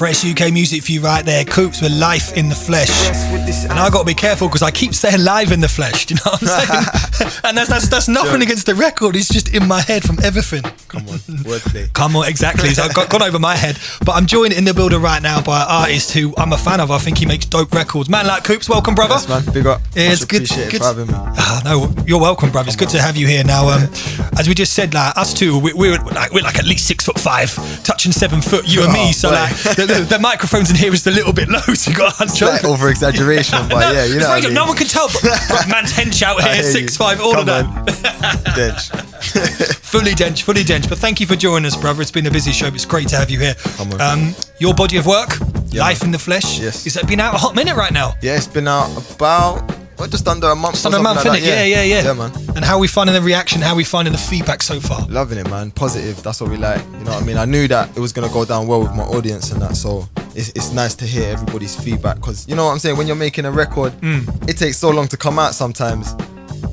Fresh UK music for you right there. COOPS with Life in the Flesh. And I got to be careful because I keep saying live in the flesh. Do you know what I'm saying? And that's nothing against the record. It's just in my head from everything. Come on, wordplay. Come on, exactly. So I've gone over my head. But I'm joined in the building right now by an artist who I'm a fan of. I think he makes dope records. Man like COOPS, welcome, brother. Yes, man. Big up. Yeah, it's good. Appreciate it for having me. No, you're welcome, brother. It's good to have you here. Now, as we just said, like us two, we're like at least 6'5", touching 7 foot. You and me. So like the microphones in here is a little bit low. So you got to like over exaggeration, but no, yeah, you know. What I mean? No one can tell. But man's hench out here, 6'5", all of that. Dench. fully dench. But thank you for joining us, brother. It's been a busy show. But it's great to have you here. Come on. Your body of work, Life man. in the Flesh. Yes. Is that been out a hot minute right now? Yeah, it's been out about just under a month. Just under a month, innit? Yeah. Yeah, man. And how are we finding the reaction? How are we finding the feedback so far? Loving it, man. Positive. That's what we like. You know what I mean? I knew that it was gonna go down well with my audience and that. So it's nice to hear everybody's feedback because you know what I'm saying. When you're making a record, it takes so long to come out. Sometimes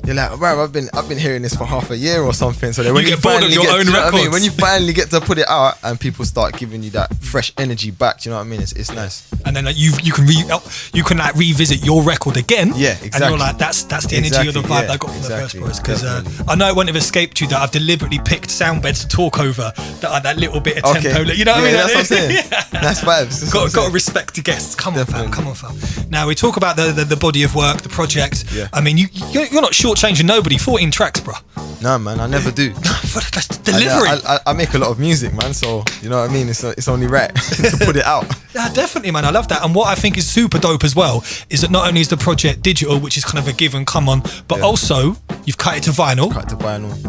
you're like, wow, I've been hearing this for half a year or something. So then when you get bored of your own records. I mean? When you finally get to put it out and people start giving you that fresh energy back, do you know what I mean? It's nice. And then you can like revisit your record again. Yeah, exactly. And you're like, that's the energy of the vibe that I got from the first voice. Because I know it wouldn't have escaped you that I've deliberately picked sound beds to talk over that little bit of tempo. You know what I mean? That's what I'm saying. That's vibes. Got to respect the guests. Come on, fam. Now we talk about the body of work, the project. Yeah. I mean, you're not shortchanging nobody. 14 tracks, bro. No, man, I never do. That's delivery. I make a lot of music, man. So you know what I mean. It's only right to put it out. Yeah, definitely, man. I love that. And what I think is super dope as well is that not only is the project digital, which is kind of a given, come on, but also you've cut it to vinyl.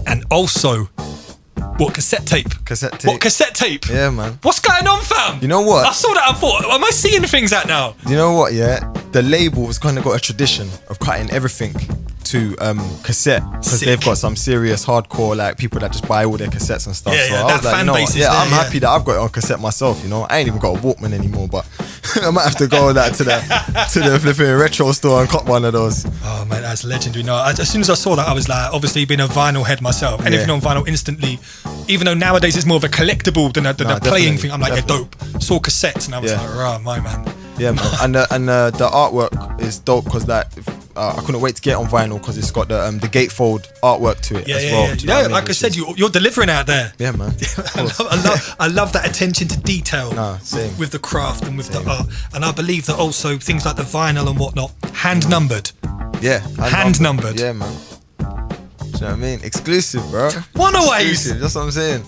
And also, what, cassette tape? What, cassette tape? Yeah, man. What's going on, fam? You know what? I saw that. I thought, am I seeing things out now? You know what? Yeah, the label has kind of got a tradition of cutting everything to cassette because they've got some serious hardcore like people that just buy all their cassettes and stuff. Yeah, so yeah, I was that like, fan you know base what? is there, I'm happy that I've got it on cassette myself. You know, I ain't even got a Walkman anymore, but I might have to go that to the flipping retro store and cop one of those. Oh man, that's legendary. No, as soon as I saw that, I was like, obviously being a vinyl head myself, anything on vinyl instantly. Even though nowadays it's more of a collectible than a playing thing, I'm like, yeah, dope. Saw cassettes and I was like, rah, my man. Yeah, man. And the artwork is dope because like I couldn't wait to get it on vinyl because it's got the gatefold artwork to it as well. Yeah, like I said, you're delivering out there. Yeah, man. I love that attention to detail with the craft and with the art. And I believe that also things like the vinyl and whatnot, hand numbered. Yeah, hand numbered. Yeah, man. Do you know what I mean? Exclusive, bro. One away. That's what I'm saying.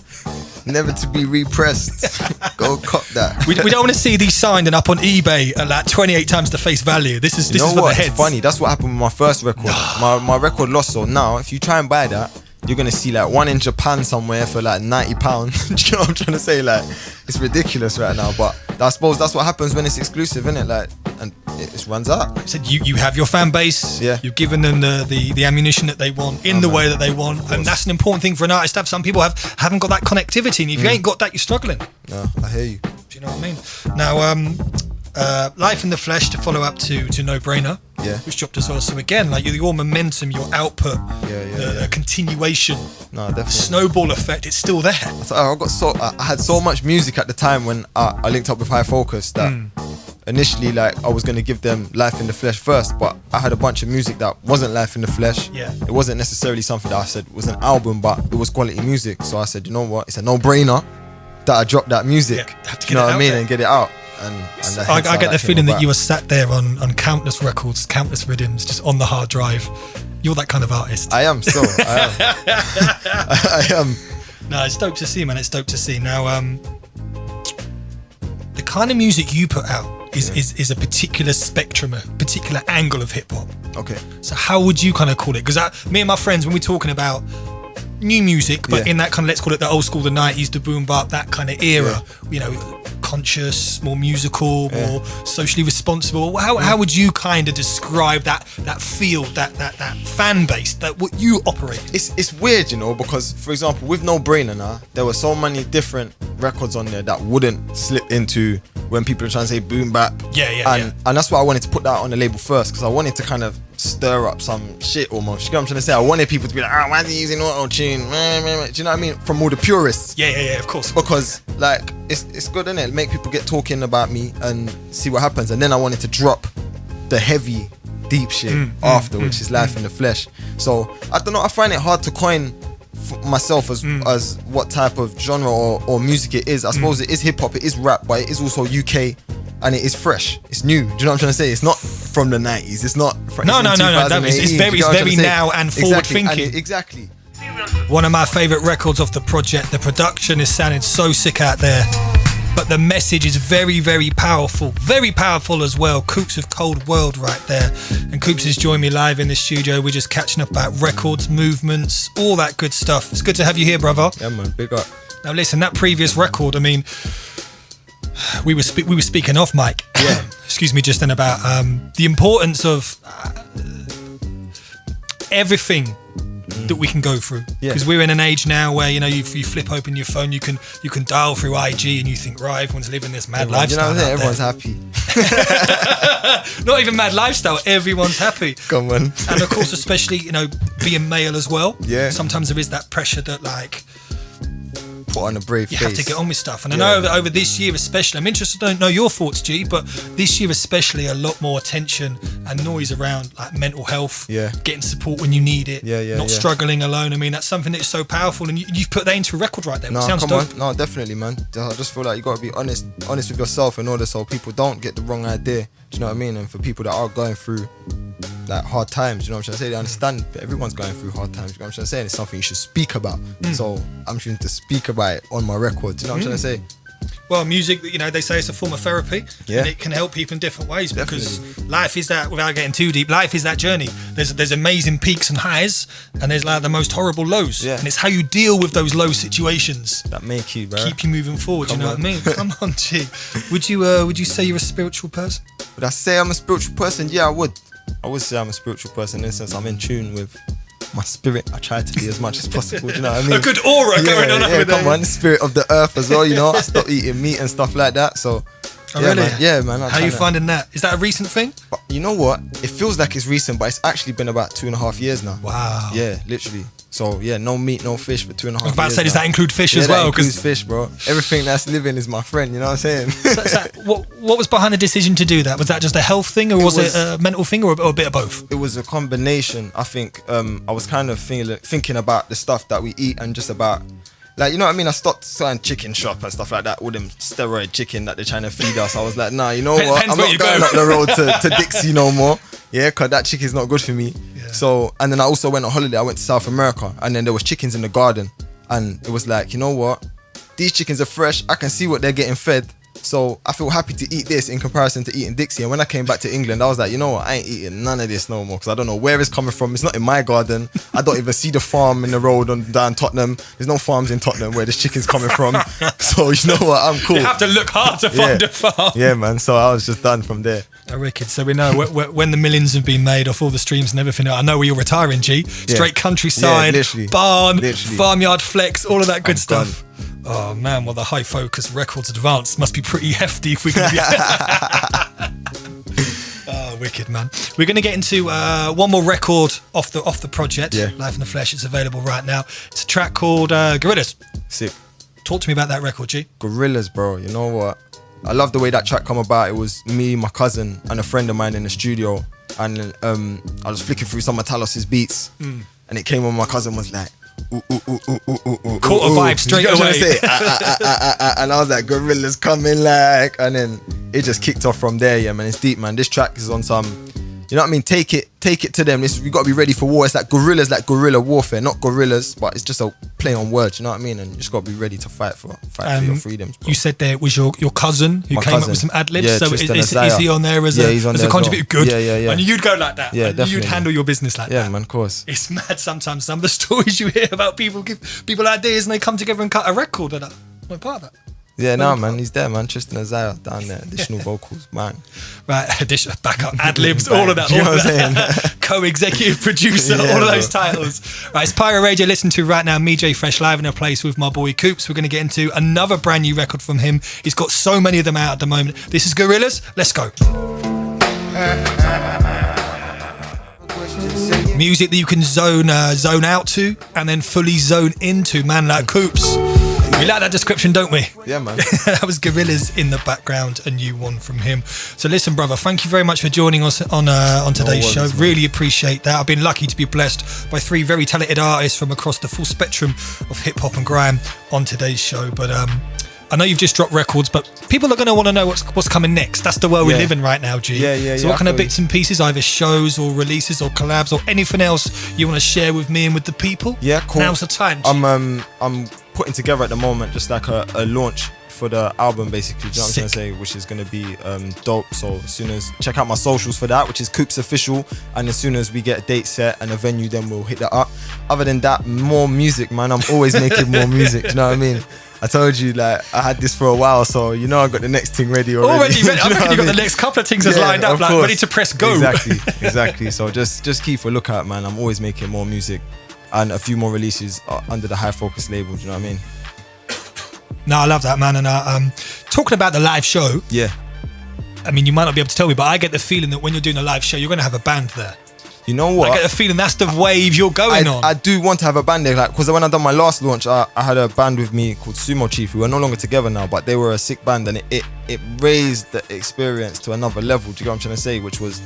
Never to be repressed. Go cop that. We don't want to see these signed and up on eBay at like 28 times the face value. This is for the heads. It's funny. That's what happened with my first record. My record lost. So now, if you try and buy that, you're gonna see like one in Japan somewhere for like £90. Do you know what I'm trying to say? Like, it's ridiculous right now. But I suppose that's what happens when it's exclusive, isn't it? Like, and it runs out. I said you have your fan base. Yeah. You've given them the ammunition that they want in the way that they want, and that's an important thing for an artist to have. Some people haven't got that connectivity, and if you ain't got that, you're struggling. No, I hear you. Do you know what I mean? Now, Life in the Flesh to follow up to No Brainer. Yeah. Which dropped as well. So again, like your momentum, your output, the continuation, no, definitely. Snowball effect, it's still there. I had so much music at the time when I linked up with High Focus that initially like I was gonna give them Life in the Flesh first, but I had a bunch of music that wasn't Life in the Flesh. Yeah. It wasn't necessarily something that I said was an album, but it was quality music. So I said, you know what? It's a no-brainer that I drop that music. Yeah, have to get you know it what I mean, there. and get it out. And I get the feeling that you were sat there on countless records, countless rhythms, just on the hard drive. You're that kind of artist. I am still. I am. No, it's dope to see, man. It's dope to see. Now, the kind of music you put out is a particular spectrum, a particular angle of hip hop. Okay. So how would you kind of call it? Because me and my friends, when we're talking about new music, but in that kind of, let's call it the old school, the 90s, the boom bap, that kind of era, you know, conscious, more musical, more socially responsible. How would you kind of describe that field, that fan base, that what you operate? It's weird, you know, because for example, with No Brainer now, there were so many different records on there that wouldn't slip into when people are trying to say boom bap. And that's why I wanted to put that on the label first, because I wanted to kind of stir up some shit almost. You know what I'm trying to say? I wanted people to be like, why is he using auto-tune? Do you know what I mean? From all the purists. Yeah, of course. Because like it's good, isn't it? Make people get talking about me and see what happens. And then I wanted to drop the heavy, deep shit after, which is Life in the Flesh. So I don't know, I find it hard to coin myself as what type of genre or music it is. I suppose it is hip hop, it is rap, but it is also UK, and it is fresh. It's new. Do you know what I'm trying to say? It's not from the 90s. It's not. No. It's very now and forward thinking. Exactly. One of my favourite records off the project. The production is sounding so sick out there, but the message is very, very powerful as well. COOPS of Cold World right there, and COOPS has joined me live in the studio. We're just catching up about records, movements, all that good stuff. It's good to have you here, brother. Yeah, man, big up. Now listen, that previous record, I mean, we were speaking off mic. Yeah. Excuse me, just then about the importance of everything that we can go through, because we're in an age now where, you know, you flip open your phone, you can dial through IG and you think, right, everyone's living this mad lifestyle. You know what I'm saying? Everyone's happy. Not even mad lifestyle, everyone's happy. Come on. And of course, especially, you know, being male as well. Yeah. Sometimes there is that pressure that, like, put on a brave face. You have to get on with stuff. And I know that over this year especially, I'm interested to know your thoughts, G, but this year especially, a lot more attention and noise around like mental health, getting support when you need it, not struggling alone. I mean, that's something that is so powerful, and you've put that into a record right there. No, sounds come dope. on. No, definitely, man. I just feel like you got to be honest with yourself in order so people don't get the wrong idea. Do you know what I mean? And for people that are going through like hard times, you know what I'm trying to say? They understand that everyone's going through hard times. You know what I'm trying to say? And it's something you should speak about. So I'm trying to speak about it on my record. Do you know what I'm trying to say? Well, music, you know, they say it's a form of therapy, and it can help people in different ways. Because life is that, without getting too deep, life is that journey. There's amazing peaks and highs, and there's like the most horrible lows. And it's how you deal with those low situations that make you, bro, keep you moving forward. You know what I mean? Come on, G. Would you say you're a spiritual person? Would I say I'm a spiritual person? Yeah, I would. I would say I'm a spiritual person in the sense I'm in tune with my spirit. I try to be as much as possible. Do you know what I mean? A good aura going on over there. Come on, spirit of the earth as well. You know, I stopped eating meat and stuff like that. So, really? Man. Yeah, man. How are you finding that? Is that a recent thing? But you know what? It feels like it's recent, but it's actually been about 2.5 years now. Wow. Yeah, literally. So yeah, no meat, no fish for 2.5 years. I was about to say, does now. that include fish as well? That includes fish, bro. Everything that's living is my friend. You know what I'm saying? So what was behind the decision to do that? Was that just a health thing, or was it a mental thing, or a bit of both? It was a combination. I think I was kind of thinking about the stuff that we eat and just about, like, you know what I mean? I stopped selling chicken shop and stuff like that, all them steroid chicken that they're trying to feed us. I was like, nah, you know what? I'm not going up the road to Dixie no more. Yeah, because that chicken's not good for me. Yeah. So, and then I also went on holiday. I went to South America, and then there was chickens in the garden. And it was like, you know what? These chickens are fresh. I can see what they're getting fed. So I feel happy to eat this in comparison to eating Dixie. And when I came back to England, I was like, you know what? I ain't eating none of this no more, because I don't know where it's coming from. It's not in my garden. I don't even see the farm in the road down Tottenham. There's no farms in Tottenham where this chicken's coming from. So you know what? I'm cool. You have to look hard to find a farm. Yeah, man. So I was just done from there. Oh, wicked. So we know when the millions have been made off all the streams and everything. I know where you're retiring, G. Straight countryside, barn, farmyard flex, all of that good stuff. Done. Oh man, well the High Focus Records Advanced must be pretty hefty if we're going to be... Oh, wicked, man. We're going to get into one more record off the project, Life in the Flesh. It's available right now. It's a track called Gorillas. Sick. Talk to me about that record, G. Gorillas, bro. You know what? I love the way that track come about. It was me, my cousin, and a friend of mine in the studio. And I was flicking through some of Talos's beats, and it came on. My cousin was like, caught a vibe straight away. And I was like, Gorillas coming, like, and then it just kicked off from there. Yeah, man, it's deep, man. This track is on some, you know what I mean? Take it to them. We got to be ready for war. It's like gorillas, like guerrilla warfare, not gorillas, but it's just a play on words. You know what I mean? And you just got to be ready to fight for your freedoms, bro. You said there it was your cousin who came up with some ad libs. Yeah, so is he on there as a contributor? Good. Yeah. And you'd go like that. Yeah, definitely. You'd handle your business like that. Yeah, man, of course. It's mad sometimes. Some of the stories you hear about people give people ideas and they come together and cut a record. And I'm part of that. Yeah, no, man, he's there, man. Tristan Azaya down there, additional vocals, man. Right, additional backup, ad libs, all of that. You know what I'm saying? Co-executive producer, Yeah, all of those bro. titles. Right, it's Pyro Radio. Listen to right now, me, Jay Fresh, live in a place with my boy Coops. We're going to get into another brand new record from him. He's got so many of them out at the moment. This is Gorillas. Let's go. Music that you can zone out to and then fully zone into, man, like Coops. We like that description, don't we? Yeah, man. That was Gorillas in the background, a new one from him. So listen, brother, thank you very much for joining us on today's show. Man. Really appreciate that. I've been lucky to be blessed by 3 very talented artists from across the full spectrum of hip hop and grime on today's show. But I know you've just dropped records, but people are going to want to know what's coming next. That's the world we live in right now, G. Yeah. So what kind of bits and pieces, either shows or releases or collabs or anything else you want to share with me and with the people? Yeah, cool. Now's the time, G. I'm putting together at the moment just like a launch for the album, basically. Do you know what I'm trying to say? Which is going to be dope. So as soon as check out my socials for that, which is COOPS Official, and as soon as we get a date set and a venue, then we'll hit that up. Other than that, more music, man. I'm always making more music. Do you know what I mean? I told you, like, I had this for a while, so you know I got the next thing ready already. Already ready. I reckon you got the next couple of things lined up, like course. ready to press go. Exactly. So just keep a lookout, man. I'm always making more music and a few more releases under the High Focus label. Do you know what I mean? No, I love that, man. And talking about the live show, Yeah. I mean, you might not be able to tell me, but I get the feeling that when you're doing a live show, you're going to have a band there. You know what? I get the feeling that's the wave you're going on. I do want to have a band there, like, because when I done my last launch, I had a band with me called Sumo Chief, who are no longer together now, but they were a sick band, and it raised the experience to another level. Do you get what I'm trying to say? Which was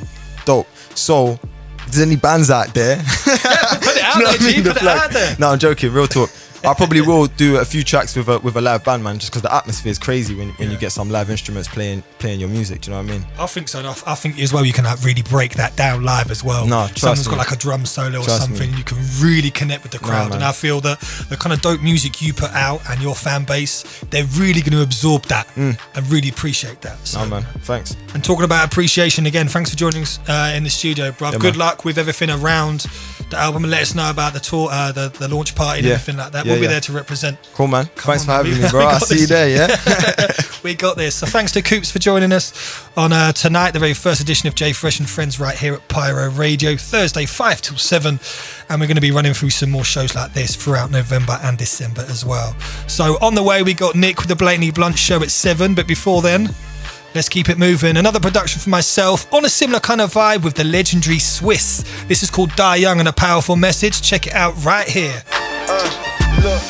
dope. So, if there's any bands out there, Put it out there, G. Put it out there. No, I'm joking. Real talk. I probably will do a few tracks with a live band, man, just because the atmosphere is crazy when you get some live instruments playing your music. Do you know what I mean? I think so. I think as well you can really break that down live as well. No, trust Someone's me. got like a drum solo or Trust something, me. and you can really connect with the crowd. man. And I feel that the kind of dope music you put out and your fan base, they're really going to absorb that and really appreciate that. So, No, man. Thanks. and talking about appreciation again, thanks for joining us in the studio, bruv. Yeah, Good man. luck with everything around the album, and let us know about the tour, the launch party and Yeah. everything like that. Yeah, We'll be yeah. there to represent. Cool, man. Thanks for on, having man. me, bro. We I'll got see you this. there, yeah? We got this. So thanks to Coops for joining us on tonight, the very first edition of Jay Fresh and Friends right here at Pyro Radio, Thursday 5 till 7. And we're going to be running through some more shows like this throughout November and December as well. So on the way, we got Nick with the Blatantly Blunt show at 7. But before then, let's keep it moving. Another production for myself on a similar kind of vibe with the legendary Swiss. This is called Die Young and a Powerful Message. Check it out right here. Look.